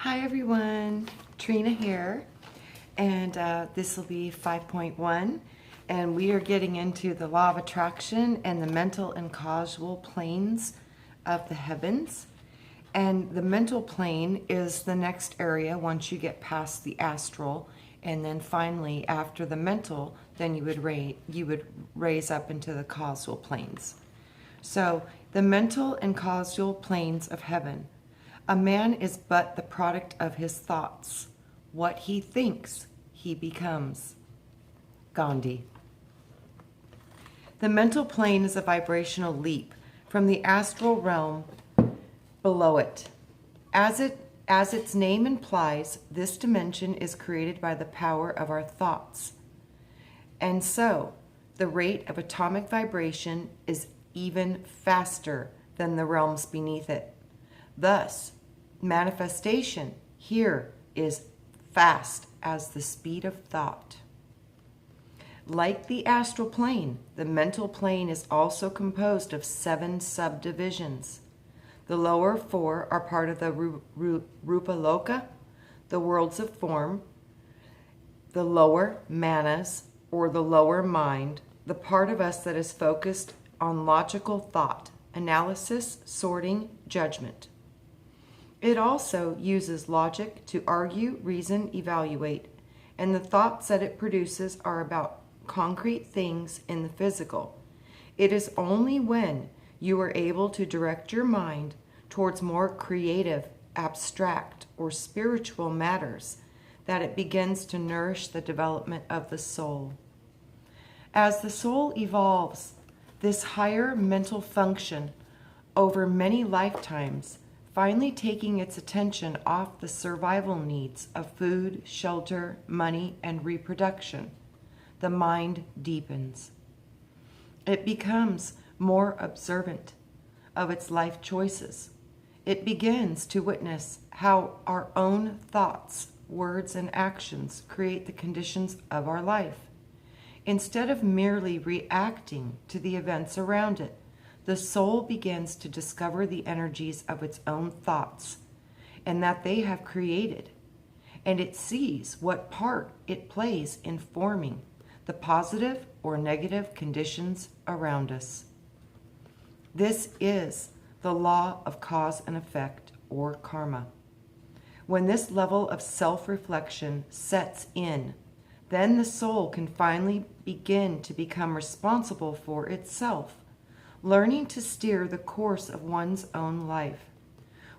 Hi everyone, Trina here, and this will be 5.1, and we are getting into the law of attraction and the mental and causal planes of the heavens. And the mental plane is the next area once you get past the astral, and then finally after the mental, then you would raise up into the causal planes. So the mental and causal planes of heaven. A man is but the product of his thoughts. What he thinks, he becomes. Gandhi. The mental plane is a vibrational leap from the astral realm below it. As its name implies, this dimension is created by the power of our thoughts. And so, the rate of atomic vibration is even faster than the realms beneath it. Thus, manifestation here is fast as the speed of thought. Like the astral plane, the mental plane is also composed of 7 subdivisions. The lower 4 are part of the Rupaloka, the worlds of form, the lower manas, or the lower mind, the part of us that is focused on logical thought, analysis, sorting, judgment. It also uses logic to argue, reason, evaluate, and the thoughts that it produces are about concrete things in the physical. It is only when you are able to direct your mind towards more creative, abstract, or spiritual matters that it begins to nourish the development of the soul. As the soul evolves, this higher mental function over many lifetimes, finally taking its attention off the survival needs of food, shelter, money, and reproduction, the mind deepens. It becomes more observant of its life choices. It begins to witness how our own thoughts, words, and actions create the conditions of our life. Instead of merely reacting to the events around it, the soul begins to discover the energies of its own thoughts and that they have created, and it sees what part it plays in forming the positive or negative conditions around us. This is the law of cause and effect, or karma. When this level of self-reflection sets in, then the soul can finally begin to become responsible for itself, learning to steer the course of one's own life.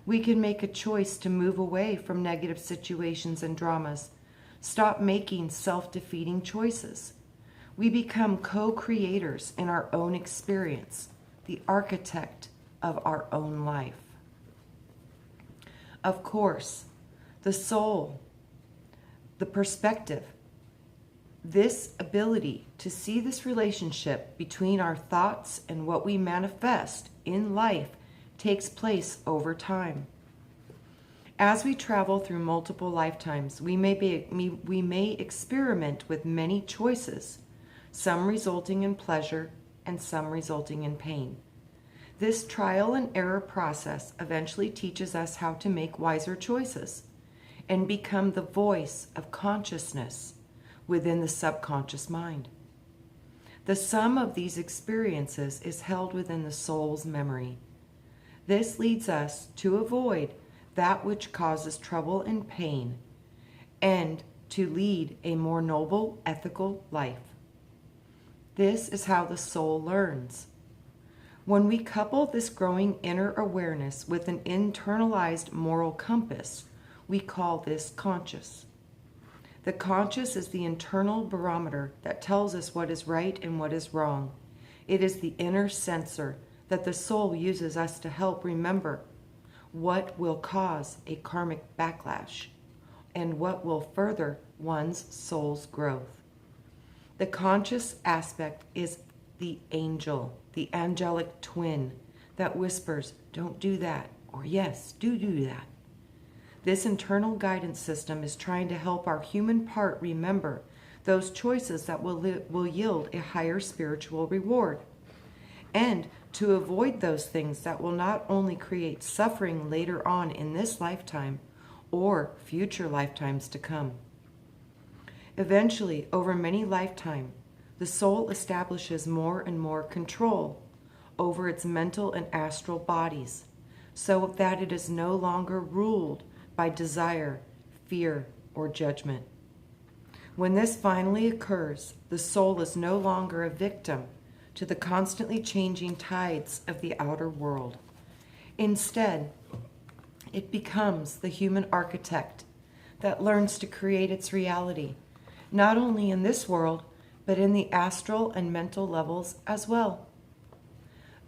We can make a choice to move away from negative situations and dramas, stop making self-defeating choices. We become co-creators in our own experience, the architect of our own life. Of course, the soul, the perspective, this ability to see this relationship between our thoughts and what we manifest in life takes place over time. As we travel through multiple lifetimes, we may experiment with many choices, some resulting in pleasure and some resulting in pain. This trial and error process eventually teaches us how to make wiser choices and become the voice of consciousness within the subconscious mind. The sum of these experiences is held within the soul's memory. This leads us to avoid that which causes trouble and pain and to lead a more noble, ethical life. This is how the soul learns. When we couple this growing inner awareness with an internalized moral compass, we call this conscious. The conscious is the internal barometer that tells us what is right and what is wrong. It is the inner sensor that the soul uses us to help remember what will cause a karmic backlash and what will further one's soul's growth. The conscious aspect is the angel, the angelic twin that whispers, "Don't do that," or "Yes, do that." This internal guidance system is trying to help our human part remember those choices that will yield a higher spiritual reward, and to avoid those things that will not only create suffering later on in this lifetime, or future lifetimes to come. Eventually, over many lifetimes, the soul establishes more and more control over its mental and astral bodies, so that it is no longer ruled by desire, fear, or judgment. When this finally occurs, the soul is no longer a victim to the constantly changing tides of the outer world. Instead, it becomes the human architect that learns to create its reality, not only in this world, but in the astral and mental levels as well.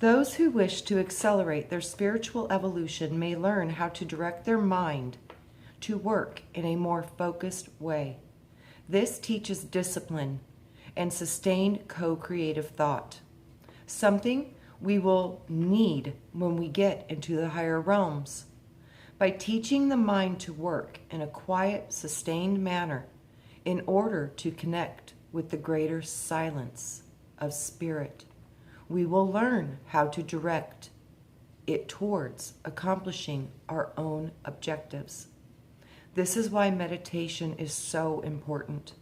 Those who wish to accelerate their spiritual evolution may learn how to direct their mind to work in a more focused way. This teaches discipline and sustained co-creative thought, something we will need when we get into the higher realms. By teaching the mind to work in a quiet, sustained manner in order to connect with the greater silence of spirit, we will learn how to direct it towards accomplishing our own objectives. This is why meditation is so important.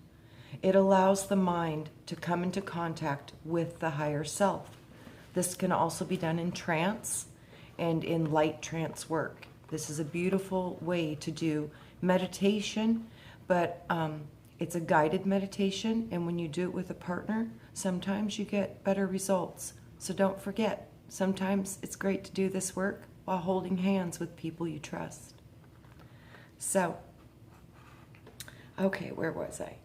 It allows the mind to come into contact with the higher self. This can also be done in trance and in light trance work. This is a beautiful way to do meditation, but it's a guided meditation, and when you do it with a partner, sometimes you get better results. So don't forget, sometimes it's great to do this work while holding hands with people you trust. So, okay, where was I?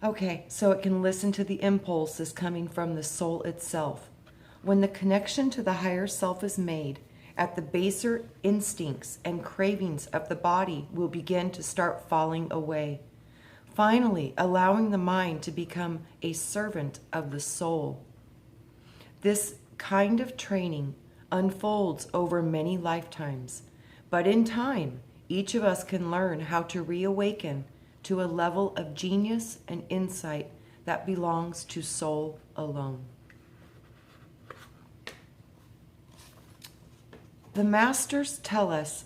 Okay, so it can listen to the impulses coming from the soul itself. When the connection to the higher self is made, at the baser instincts and cravings of the body will begin to start falling away, finally allowing the mind to become a servant of the soul. This kind of training unfolds over many lifetimes, but in time, each of us can learn how to reawaken to a level of genius and insight that belongs to soul alone. The masters tell us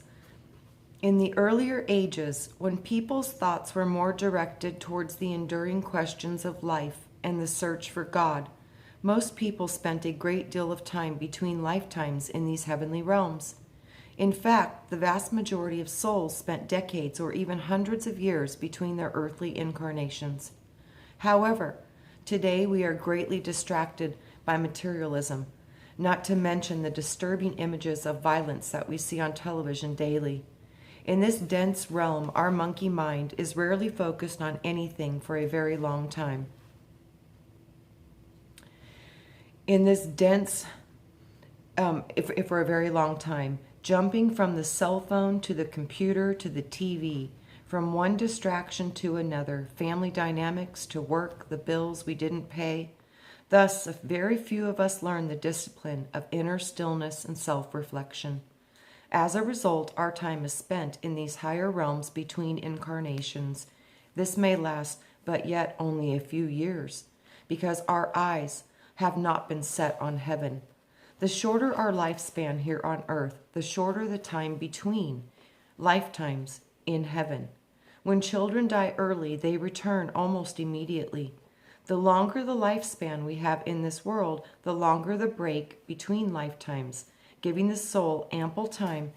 in the earlier ages, when people's thoughts were more directed towards the enduring questions of life and the search for God, most people spent a great deal of time between lifetimes in these heavenly realms. In fact, the vast majority of souls spent decades or even hundreds of years between their earthly incarnations. However, today we are greatly distracted by materialism, not to mention the disturbing images of violence that we see on television daily. In this dense realm, our monkey mind is rarely focused on anything for a very long time. In this dense, if for a very long time, jumping from the cell phone to the computer to the TV, from one distraction to another, family dynamics to work, the bills we didn't pay. Thus, very few of us learn the discipline of inner stillness and self-reflection. As a result, our time is spent in these higher realms between incarnations. This may last but yet only a few years, because our eyes have not been set on heaven. The shorter our lifespan here on earth, the shorter the time between lifetimes in heaven. When children die early, they return almost immediately. The longer the lifespan we have in this world, the longer the break between lifetimes, giving the soul ample time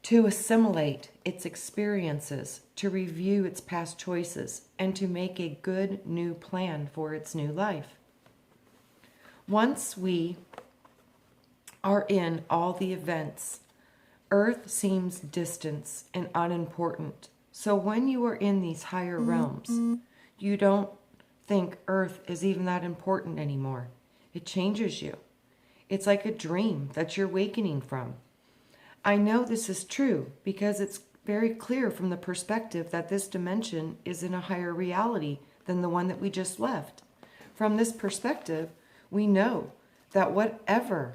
to assimilate its experiences, to review its past choices, and to make a good new plan for its new life. Once we are in all the events, earth seems distant and unimportant. So when you are in these higher realms, you don't think earth is even that important anymore. It changes you. It's like a dream that you're awakening from. I know this is true because it's very clear from the perspective that this dimension is in a higher reality than the one that we just left. From this perspective, we know that whatever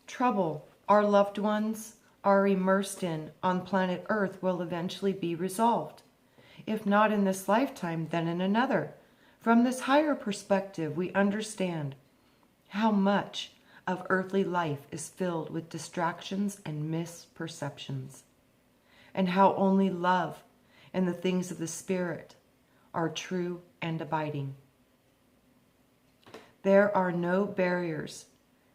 trouble our loved ones are immersed in on planet Earth will eventually be resolved. If not in this lifetime, then in another. From this higher perspective, we understand how much of earthly life is filled with distractions and misperceptions, and how only love and the things of the Spirit are true and abiding. There are no barriers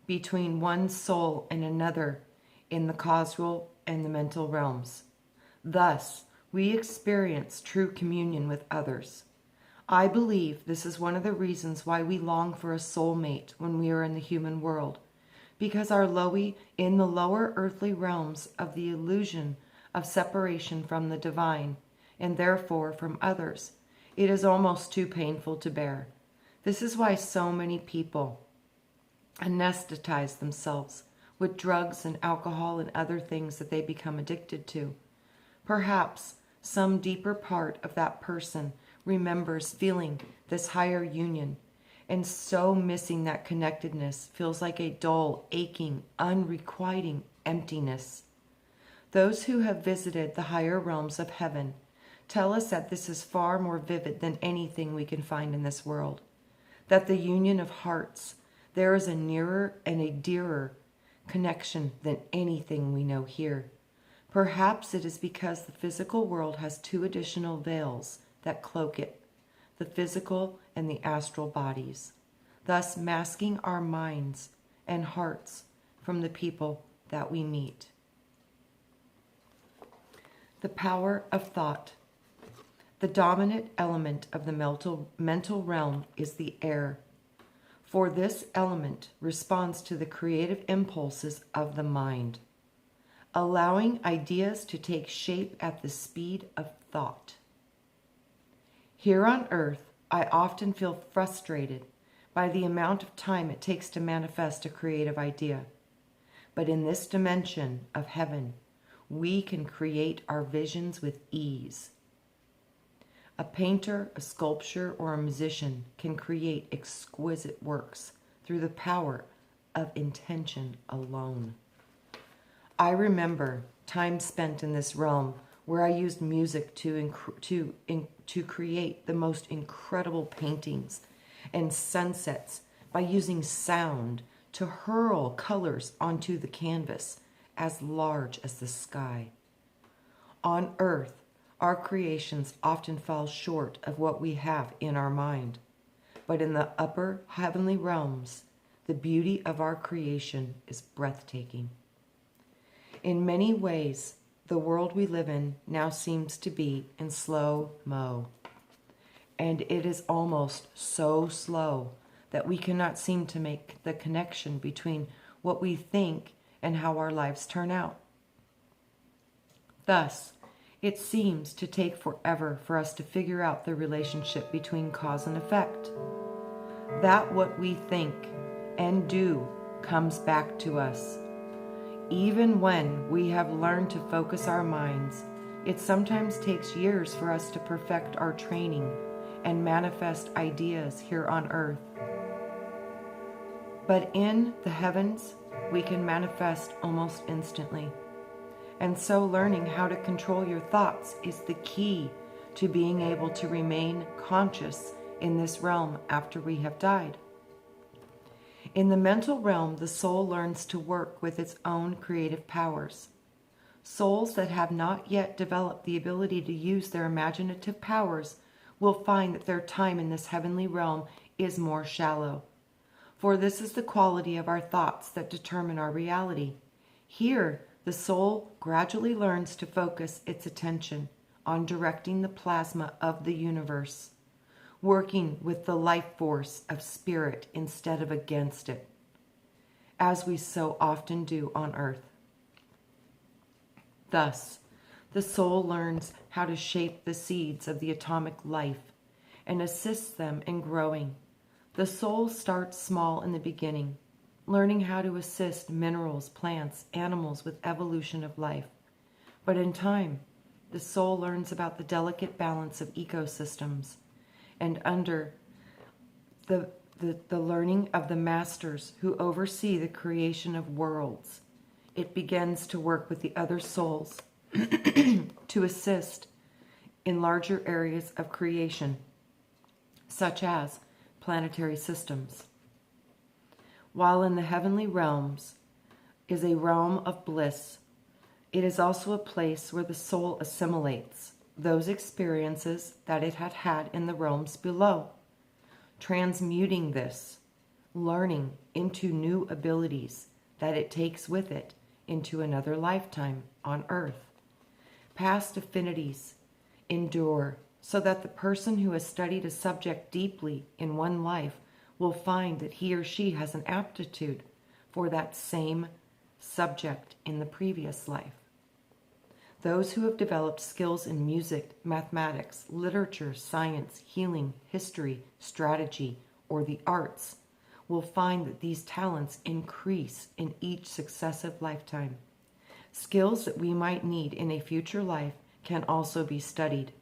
between one soul and another in the causal and the mental realms. Thus, we experience true communion with others. I believe this is one of the reasons why we long for a soulmate when we are in the human world, because in the lower earthly realms of the illusion of separation from the divine, and therefore from others, it is almost too painful to bear. This is why so many people anesthetize themselves with drugs and alcohol and other things that they become addicted to. Perhaps some deeper part of that person remembers feeling this higher union, and so missing that connectedness feels like a dull, aching, unrequiting emptiness. Those who have visited the higher realms of heaven tell us that this is far more vivid than anything we can find in this world, that the union of hearts, there is a nearer and a dearer connection than anything we know here. Perhaps it is because the physical world has two additional veils that cloak it, the physical and the astral bodies, thus masking our minds and hearts from the people that we meet. The power of thought. The dominant element of the mental realm is the air, for this element responds to the creative impulses of the mind, allowing ideas to take shape at the speed of thought. Here on earth, I often feel frustrated by the amount of time it takes to manifest a creative idea. But in this dimension of heaven, we can create our visions with ease. A painter, a sculptor, or a musician can create exquisite works through the power of intention alone. I remember time spent in this realm where I used music to create the most incredible paintings and sunsets by using sound to hurl colors onto the canvas as large as the sky. On earth, our creations often fall short of what we have in our mind, but in the upper heavenly realms, the beauty of our creation is breathtaking. In many ways, the world we live in now seems to be in slow-mo, and it is almost so slow that we cannot seem to make the connection between what we think and how our lives turn out. Thus, it seems to take forever for us to figure out the relationship between cause and effect. That what we think and do comes back to us. Even when we have learned to focus our minds, it sometimes takes years for us to perfect our training and manifest ideas here on earth. But in the heavens, we can manifest almost instantly. And so learning how to control your thoughts is the key to being able to remain conscious in this realm after we have died. In the mental realm, the soul learns to work with its own creative powers. Souls that have not yet developed the ability to use their imaginative powers will find that their time in this heavenly realm is more shallow. For this is the quality of our thoughts that determine our reality. Here, the soul gradually learns to focus its attention on directing the plasma of the universe, working with the life force of spirit instead of against it, as we so often do on earth. Thus, the soul learns how to shape the seeds of the atomic life and assists them in growing. The soul starts small in the beginning, learning how to assist minerals, plants, animals with evolution of life. But in time, the soul learns about the delicate balance of ecosystems, and under the learning of the masters who oversee the creation of worlds, it begins to work with the other souls to assist in larger areas of creation, such as planetary systems. while in the heavenly realms is a realm of bliss. It is also a place where the soul assimilates those experiences that it had had in the realms below, transmuting this learning into new abilities that it takes with it into another lifetime on earth. Past affinities endure so that the person who has studied a subject deeply in one life will find that he or she has an aptitude for that same subject in the previous life. Those who have developed skills in music, mathematics, literature, science, healing, history, strategy, or the arts will find that these talents increase in each successive lifetime. Skills that we might need in a future life can also be studied,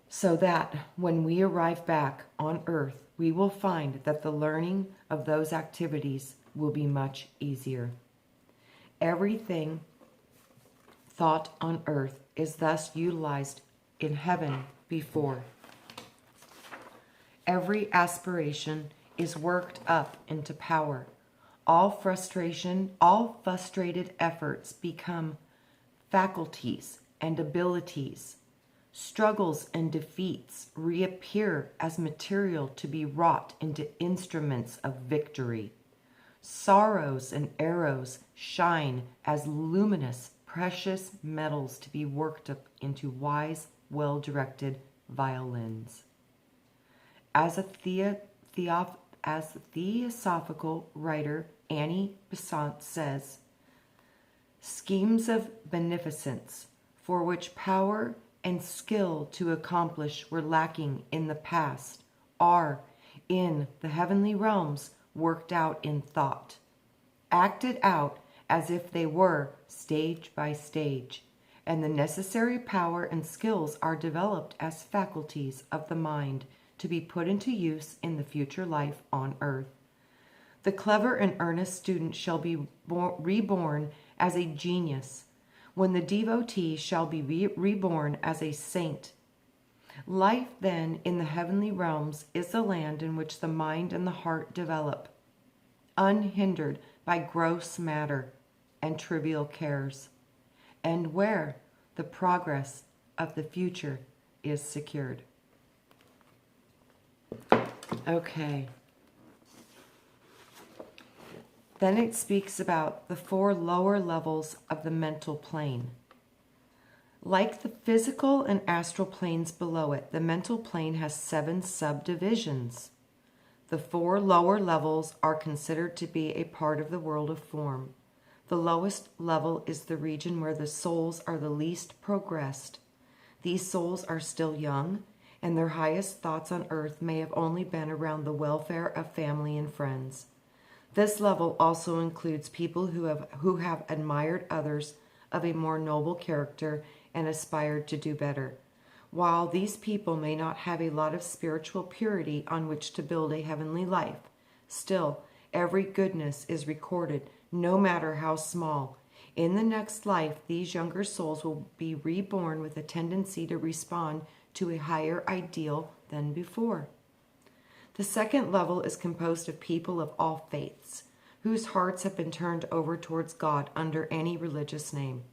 so that when we arrive back on earth, we will find that the learning of those activities will be much easier. Everything thought on earth is thus utilized in heaven before. Every aspiration is worked up into power. All frustrated efforts become faculties and abilities. Struggles and defeats reappear as material to be wrought into instruments of victory. Sorrows and arrows shine as luminous, precious metals to be worked up into wise, well-directed violins. As the theosophical writer Annie Besant says, schemes of beneficence for which power and skill to accomplish were lacking in the past are, in the heavenly realms, worked out in thought, acted out as if they were stage by stage, and the necessary power and skills are developed as faculties of the mind to be put into use in the future life on earth. The clever and earnest student shall be reborn as a genius, when the devotee shall be reborn as a saint. Life, then, in the heavenly realms is the land in which the mind and the heart develop, unhindered by gross matter and trivial cares, and where the progress of the future is secured. Okay. Then it speaks about the 4 lower levels of the mental plane. Like the physical and astral planes below it, the mental plane has 7 subdivisions. The 4 lower levels are considered to be a part of the world of form. The lowest level is the region where the souls are the least progressed. These souls are still young, and their highest thoughts on earth may have only been around the welfare of family and friends. This level also includes people who have admired others of a more noble character and aspired to do better. While these people may not have a lot of spiritual purity on which to build a heavenly life, still, every goodness is recorded, no matter how small. In the next life, these younger souls will be reborn with a tendency to respond to a higher ideal than before. The second level is composed of people of all faiths, whose hearts have been turned over towards God under any religious name.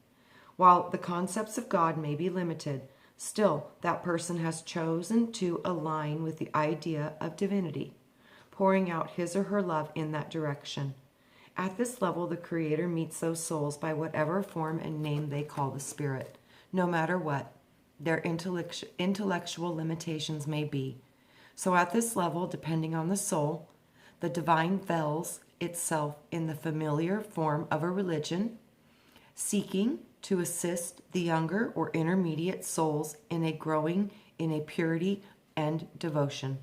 While the concepts of God may be limited, still that person has chosen to align with the idea of divinity, pouring out his or her love in that direction. At this level, the Creator meets those souls by whatever form and name they call the Spirit, no matter what their intellectual limitations may be. So at this level, depending on the soul, the divine veils itself in the familiar form of a religion, seeking to assist the younger or intermediate souls in a growing in a purity and devotion.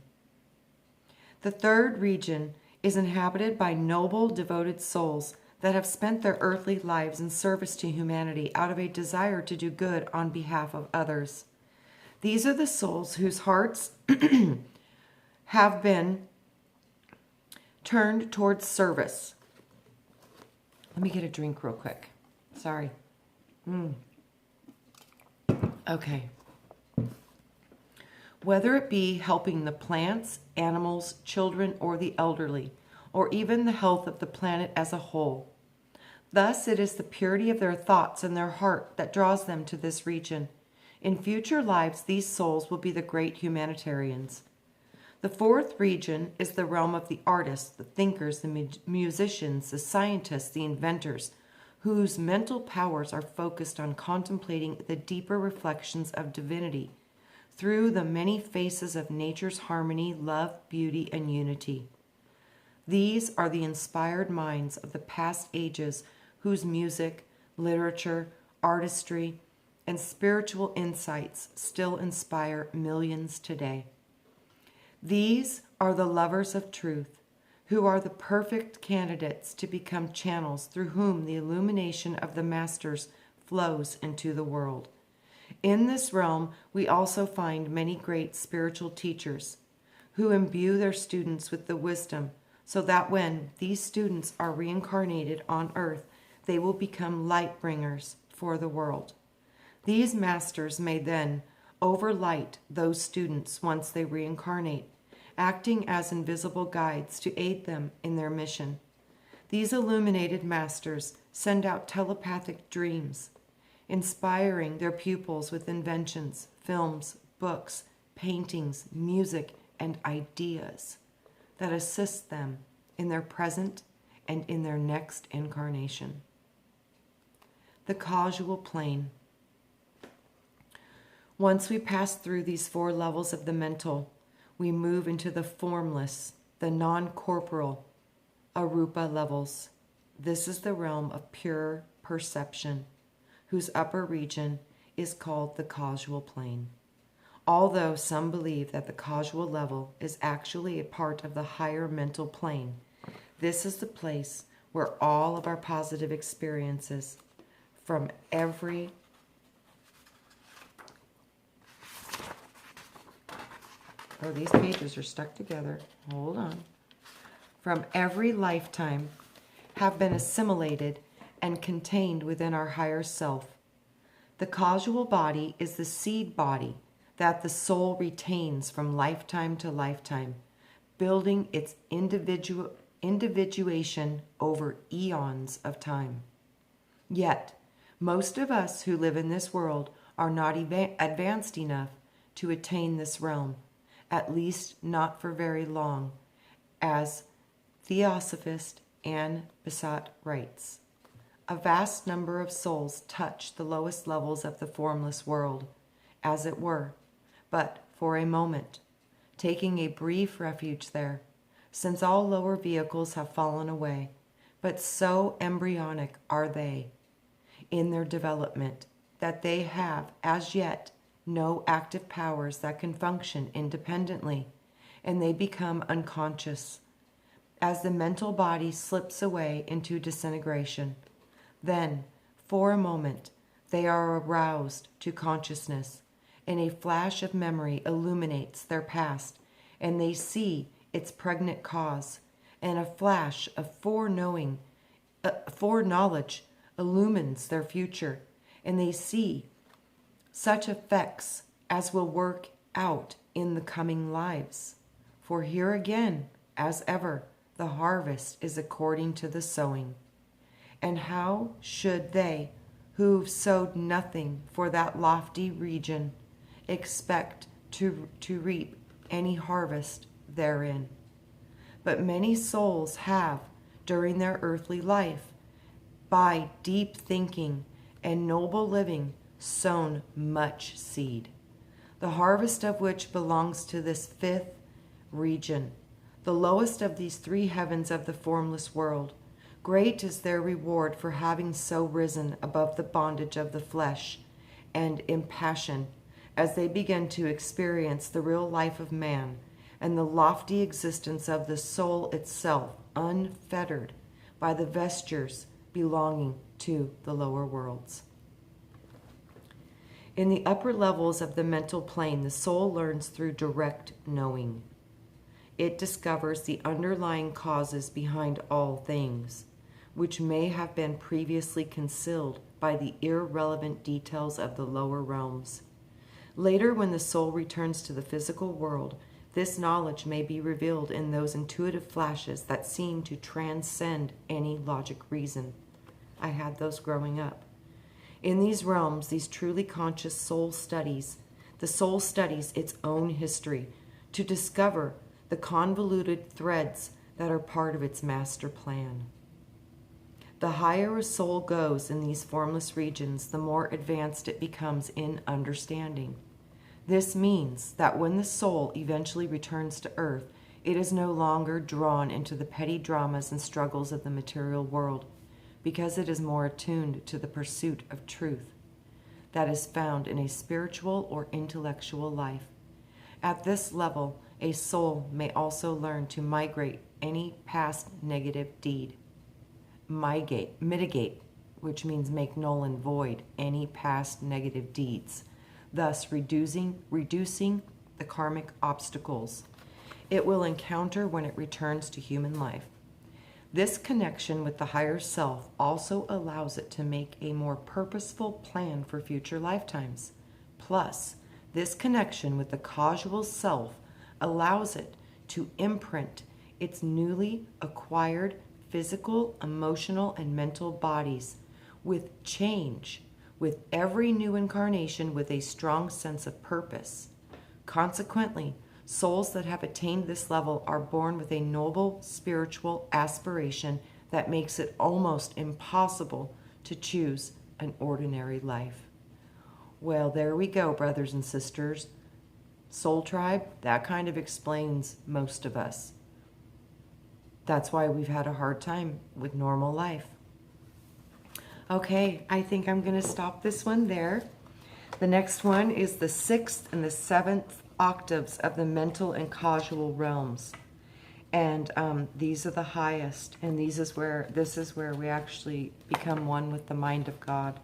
The third region is inhabited by noble, devoted souls that have spent their earthly lives in service to humanity out of a desire to do good on behalf of others. These are the souls whose hearts have been turned towards service. Let me get a drink real quick. Sorry. Okay. Whether it be helping the plants, animals, children, or the elderly, or even the health of the planet as a whole. Thus, it is the purity of their thoughts and their heart that draws them to this region. In future lives, these souls will be the great humanitarians. The fourth region is the realm of the artists, the thinkers, the musicians, the scientists, the inventors, whose mental powers are focused on contemplating the deeper reflections of divinity through the many faces of nature's harmony, love, beauty, and unity. These are the inspired minds of the past ages whose music, literature, artistry, and spiritual insights still inspire millions today. These are the lovers of truth, who are the perfect candidates to become channels through whom the illumination of the masters flows into the world. In this realm, we also find many great spiritual teachers who imbue their students with the wisdom so that when these students are reincarnated on earth, they will become light bringers for the world. These masters may then overlight those students once they reincarnate, acting as invisible guides to aid them in their mission. These illuminated masters send out telepathic dreams, inspiring their pupils with inventions, films, books, paintings, music, and ideas that assist them in their present and in their next incarnation. The causal plane. Once we pass through these 4 levels of the mental, we move into the formless, the non-corporal, arupa levels. This is the realm of pure perception, whose upper region is called the causal plane. Although some believe that the causal level is actually a part of the higher mental plane, this is the place where all of our positive experiences from every these pages are stuck together. Hold on. From every lifetime have been assimilated and contained within our higher self. The causal body is the seed body that the soul retains from lifetime to lifetime, building its individuation over eons of time. Yet, most of us who live in this world are not advanced enough to attain this realm, at least not for very long, as Theosophist Anne Besant writes. A vast number of souls touch the lowest levels of the formless world, as it were, but for a moment, taking a brief refuge there, since all lower vehicles have fallen away, but so embryonic are they in their development that they have as yet no active powers that can function independently, and they become unconscious. As the mental body slips away into disintegration, then, for a moment, they are aroused to consciousness, and a flash of memory illuminates their past, and they see its pregnant cause, and a flash of foreknowledge illumines their future, and they see such effects as will work out in the coming lives. For here again, as ever, the harvest is according to the sowing. And how should they, who've sowed nothing for that lofty region, expect to reap any harvest therein? But many souls have, during their earthly life, by deep thinking and noble living, sown much seed, the harvest of which belongs to this 5th region, the lowest of these 3 heavens of the formless world. Great is their reward for having so risen above the bondage of the flesh and impassion, as they begin to experience the real life of man and the lofty existence of the soul itself, unfettered by the vestures belonging to the lower worlds. In the upper levels of the mental plane, the soul learns through direct knowing. It discovers the underlying causes behind all things, which may have been previously concealed by the irrelevant details of the lower realms. Later, when the soul returns to the physical world, This knowledge may be revealed in those intuitive flashes that seem to transcend any logic reason. I had those growing up. In these realms, these truly conscious soul studies, the soul studies its own history to discover the convoluted threads that are part of its master plan. The higher a soul goes in these formless regions, the more advanced it becomes in understanding. This means that when the soul eventually returns to earth, it is no longer drawn into the petty dramas and struggles of the material world, because it is more attuned to the pursuit of truth that is found in a spiritual or intellectual life. At this level, a soul may also learn to migrate any past negative deed. Mitigate, which means make null and void any past negative deeds, thus reducing the karmic obstacles it will encounter when it returns to human life. This connection with the higher self also allows it to make a more purposeful plan for future lifetimes. Plus, this connection with the causal self allows it to imprint its newly acquired physical, emotional, and mental bodies with change, with every new incarnation with a strong sense of purpose. Consequently, souls that have attained this level are born with a noble spiritual aspiration that makes it almost impossible to choose an ordinary life. Well, there we go, brothers and sisters. Soul Tribe, that kind of explains most of us. That's why we've had a hard time with normal life. Okay, I think I'm going to stop this one there. The next one is the 6th and the 7th octaves of the mental and causal realms. And these are the highest, and this is where we actually become one with the mind of God.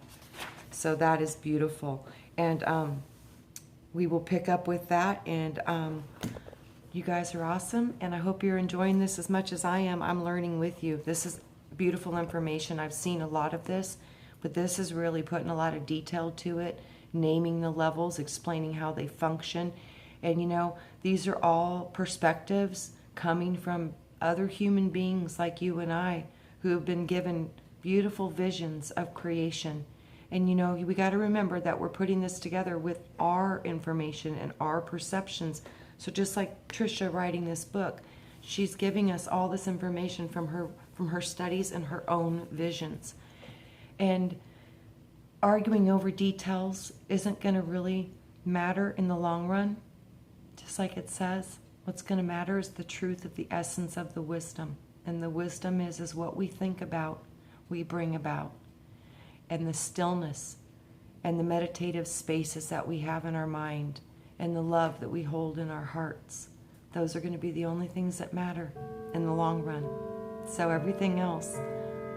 So that is beautiful. And we will pick up with that, and you guys are awesome, and I hope you're enjoying this as much as I am. I'm learning with you. This is beautiful information. I've seen a lot of this, but this is really putting a lot of detail to it, naming the levels, explaining how they function. And you know, these are all perspectives coming from other human beings like you and I who have been given beautiful visions of creation. And you know, we got to remember that we're putting this together with our information and our perceptions. So just like Trisha writing this book, she's giving us all this information from her studies and her own visions. And arguing over details isn't going to really matter in the long run. Just like it says, what's going to matter is the truth of the essence of the wisdom. And the wisdom is what we think about, we bring about. And the stillness and the meditative spaces that we have in our mind and the love that we hold in our hearts, those are going to be the only things that matter in the long run. So everything else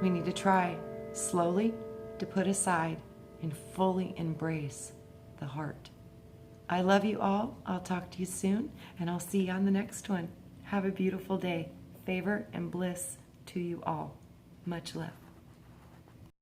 we need to try slowly to put aside and fully embrace the heart. I love you all. I'll talk to you soon, and I'll see you on the next one. Have a beautiful day. Favor and bliss to you all. Much love.